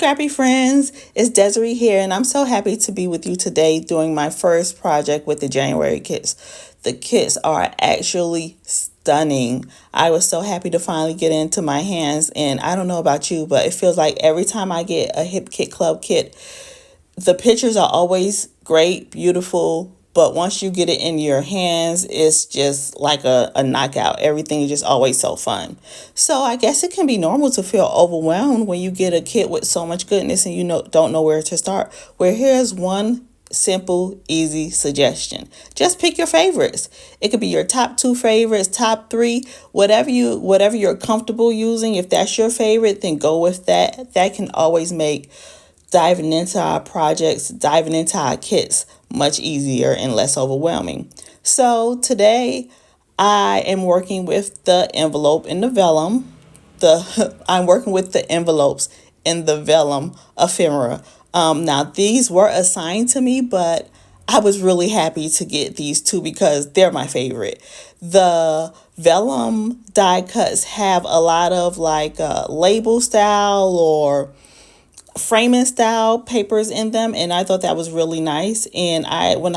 Scrappy friends, it's Desiree here, and I'm so happy to be with you today doing my first project with the January kits. The kits are actually stunning. I was so happy to finally get into my hands, and I don't know about you, but it feels like every time I get a Hip Kit Club kit, the pictures are always great, beautiful, but once you get it in your hands, it's just like a knockout. Everything is just always so fun. So I guess it can be normal to feel overwhelmed when you get a kit with so much goodness and don't know where to start. Well, here's one simple, easy suggestion. Just pick your favorites. It could be your top 2 favorites, top 3, whatever you're comfortable using. If that's your favorite, then go with that. That can always make diving into our projects, diving into our kits much easier and less overwhelming. So today I am working with the envelope in the vellum. I'm working with the envelopes in the vellum ephemera. Now these were assigned to me, but I was really happy to get these two because they're my favorite. The vellum die cuts have a lot of like label style or framing style papers in them, and I thought that was really nice. And when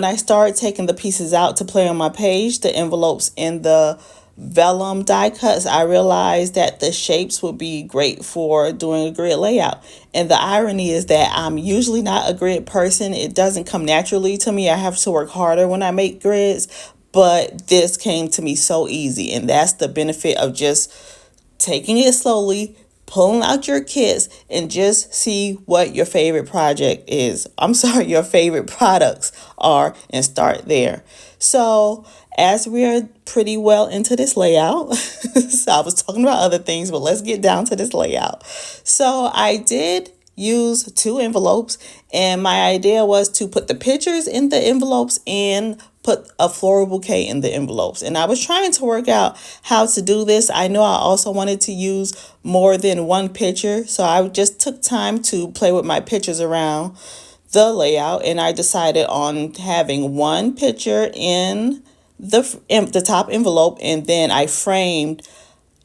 I started taking the pieces out to play on my page, the envelopes in the vellum die cuts, I realized that the shapes would be great for doing a grid layout. And the irony is that I'm usually not a grid person. It doesn't come naturally to me. I have to work harder when I make grids, but this came to me so easy, and that's the benefit of just taking it slowly, pulling out your kits, and just see what your favorite project is. Your favorite products are, and start there. So as we're pretty well into this layout, so I was talking about other things, but let's get down to this layout. So I did use 2 envelopes, and my idea was to put the pictures in the envelopes and put a floral bouquet in the envelopes. And I was trying to work out how to do this. I know I also wanted to use more than one picture, so I just took time to play with my pictures around the layout, and I decided on having one picture in the top envelope, and then I framed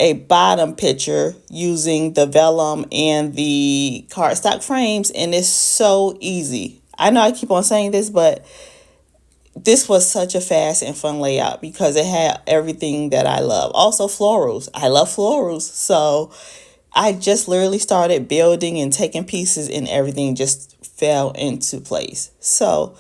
a bottom picture using the vellum and the cardstock frames, and it's so easy. I know I keep on saying this, but this was such a fast and fun layout because it had everything that I love. Also florals. I love florals. So I just literally started building and taking pieces, and everything just fell into place. So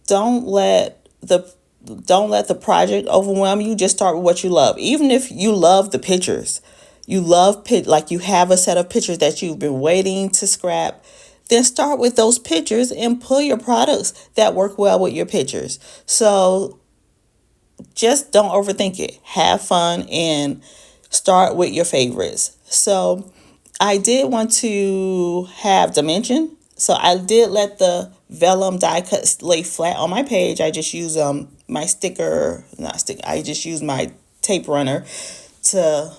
don't let the project overwhelm you. Just start with what you love. Even if you love the pictures, like you have a set of pictures that you've been waiting to scrap, then start with those pictures and pull your products that work well with your pictures. So just don't overthink it. Have fun and start with your favorites. So I did want to have dimension. So I did let the vellum die cuts lay flat on my page. I just use my I just use my tape runner to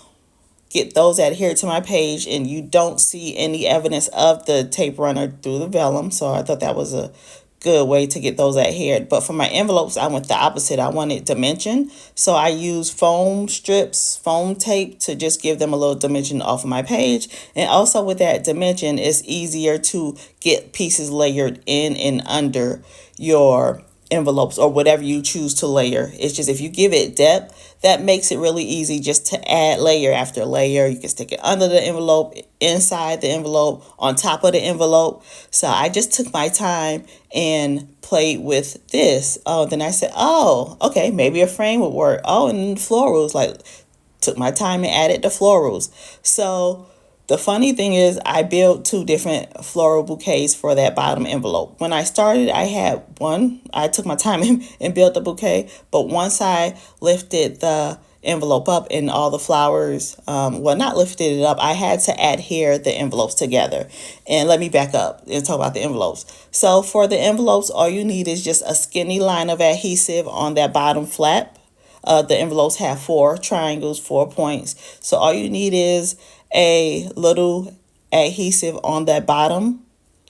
get those adhered to my page, and you don't see any evidence of the tape runner through the vellum. So I thought that was a good way to get those adhered. But for my envelopes, I went the opposite. I wanted dimension. So I used foam strips, foam tape to just give them a little dimension off of my page. And also with that dimension, it's easier to get pieces layered in and under your envelopes or whatever you choose to layer. It's just if you give it depth, that makes it really easy just to add layer after layer. You can stick it under the envelope, inside the envelope, on top of the envelope. So I just took my time and played with this. Oh, then I said, oh, okay, maybe a frame would work. Oh, and florals, like took my time and added the florals. So the funny thing is I built 2 different floral bouquets for that bottom envelope. When I started, I had one. I took my time and built the bouquet. But once I lifted the envelope up and all the flowers, not lifted it up, I had to adhere the envelopes together. And let me back up and talk about the envelopes. So for the envelopes, all you need is just a skinny line of adhesive on that bottom flap. The envelopes have 4 triangles, 4 points. So all you need is a little adhesive on that bottom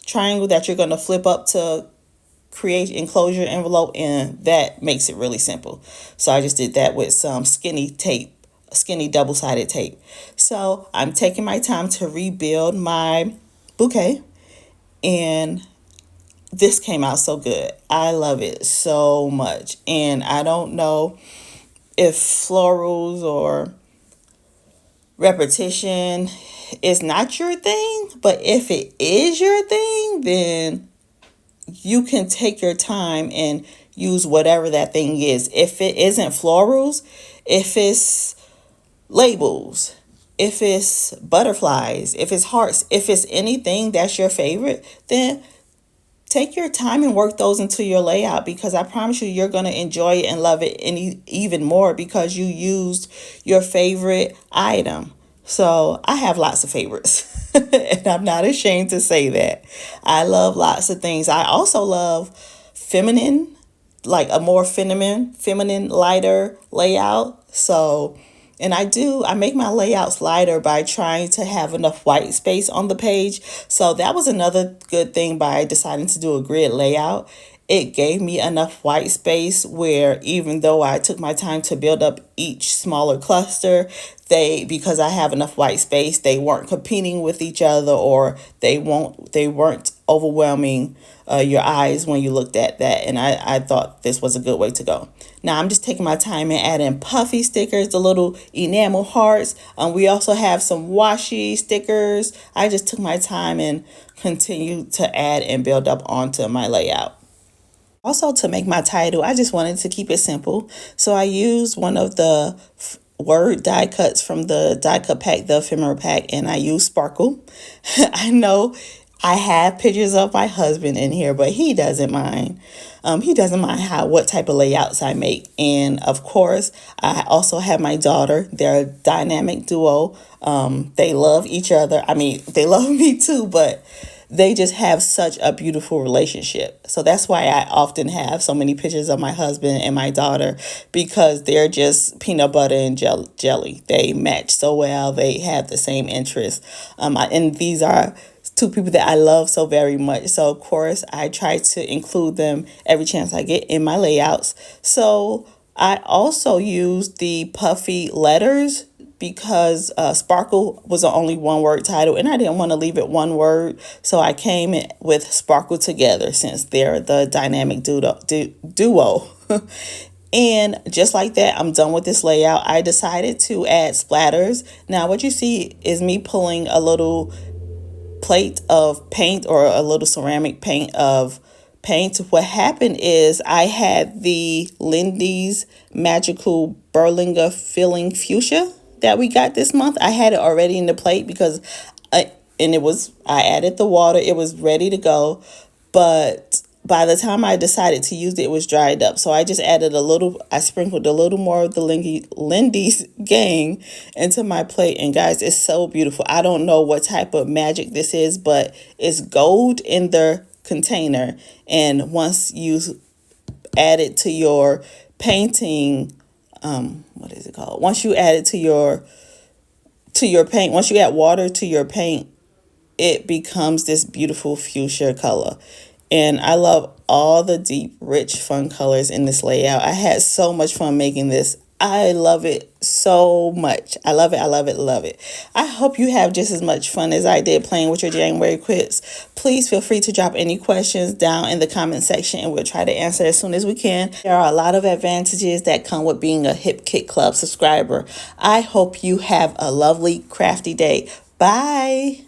triangle that you're going to flip up to create enclosure envelope, and that makes it really simple. So I just did that with some skinny tape skinny double-sided tape. So I'm taking my time to rebuild my bouquet, and this came out so good. I love it so much. And I don't know if florals or repetition is not your thing, but if it is your thing, then you can take your time and use whatever that thing is. If it isn't florals, if it's labels, if it's butterflies, if it's hearts, if it's anything that's your favorite, then take your time and work those into your layout, because I promise you, you're going to enjoy it and love it even more because you used your favorite item. So I have lots of favorites and I'm not ashamed to say that. I love lots of things. I also love feminine, like a more feminine, lighter layout. So, and I make my layouts lighter by trying to have enough white space on the page. So that was another good thing by deciding to do a grid layout. It gave me enough white space where even though I took my time to build up each smaller cluster, because I have enough white space, they weren't competing with each other, or they weren't overwhelming your eyes when you looked at that. And I thought this was a good way to go. Now I'm just taking my time and adding puffy stickers, the little enamel hearts. We also have some washi stickers. I just took my time and continued to add and build up onto my layout. Also, to make my title, I just wanted to keep it simple. So I used one of the word die cuts from the die cut pack, the ephemera pack, and I used sparkle. I know I have pictures of my husband in here, but he doesn't mind. He doesn't mind what type of layouts I make. And of course, I also have my daughter. They're a dynamic duo. They love each other. I mean, they love me too, but they just have such a beautiful relationship. So that's why I often have so many pictures of my husband and my daughter, because they're just peanut butter and jelly. They match so well. They have the same interests. And these are two people that I love so very much. So of course I try to include them every chance I get in my layouts. So I also use the puffy letters because sparkle was the only one word title and I didn't want to leave it one word. So I came in with sparkle together since they're the dynamic duo. And just like that, I'm done with this layout. I decided to add splatters. Now what you see is me pulling a little plate of paint or a little ceramic paint of paint. What happened is I had the Lindy's Magical Berlinga Filling Fuchsia that we got this month. I had it already in the plate because I added the water. It was ready to go. But by the time I decided to use it, it was dried up. So I just I sprinkled a little more of the Lindy's Gang into my plate. And guys, it's so beautiful. I don't know what type of magic this is, but it's gold in the container. And once you add it to your painting, what is it called? Once you add it to your paint, once you add water to your paint, it becomes this beautiful fuchsia color. And I love all the deep, rich, fun colors in this layout. I had so much fun making this. I love it so much. I love it. I love it. Love it. I hope you have just as much fun as I did playing with your January quiz. Please feel free to drop any questions down in the comment section and we'll try to answer as soon as we can. There are a lot of advantages that come with being a Hip Kit Club subscriber. I hope you have a lovely, crafty day. Bye.